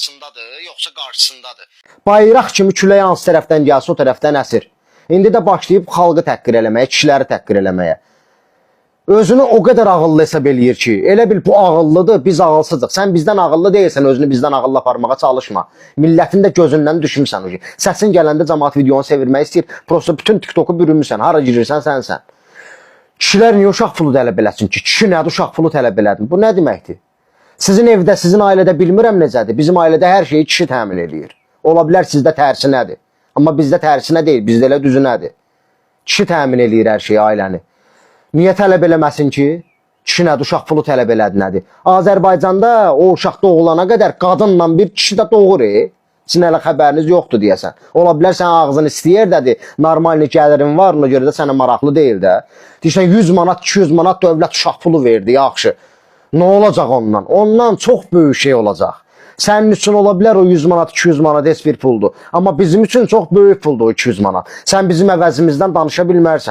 arxasındadır, yoxsa qarşısındadır. Bayraq kimi külək hansı tərəfdən gəlsə o tərəfdən əsir. İndi də başlayıb xalqı təhqir eləməyə, kişiləri təhqir eləməyə. Özünü o qədər ağıllı hesab eləyir ki, elə bil bu ağıllıdır, biz ağılsızıq. Sən bizdən ağıllı deyilsən, özünü bizdən ağıllı aparmağa çalışma. Millətin də gözündən düşmüsən o ki. Səsin gələndə cəmaət videonu sevirmək istəyir, prosta bütün TikToku bürünmüsən, hara girirsən sənsən. Kişilər niyə uşaq pulu tələb eləsin ki? Kişi nədir uşaq pulu tələb elədin? Bu nə deməkdir? Sizin evdə, sizin ailədə bilmirəm necədir. Bizim ailədə hər şeyi kişi təmin eləyir. Ola bilər sizdə tərsi nədir? Amma bizdə tərsinə deyil, bizdə elə düzünədir. Kişi təmin eləyir hər şeyi, ailəni. Niyə tələb eləməsin ki? Kişi nədir, uşaq pulu tələb elədi nədir? Azərbaycanda o uşaq doğulana qədər qadınla bir kişi də doğur. Sizin hələ xəbəriniz yoxdur deyəsən. Ola bilər sən ağzını istəyir dədir, normal gəlirin var, ona görə də sənə maraqlı deyil də. Deyirsən 100 manat, 200 manat dövlət uşaq pulu verdi, yaxşı. Nə olacaq ondan? Ondan çox böyük şey olacaq. Sənin üçün ola bilər o 100 manat, 200 manat heç bir puldur. Amma bizim üçün çox böyük puldur o 200 manat. Sən bizim əvəzimizdən danışa bilmərsən.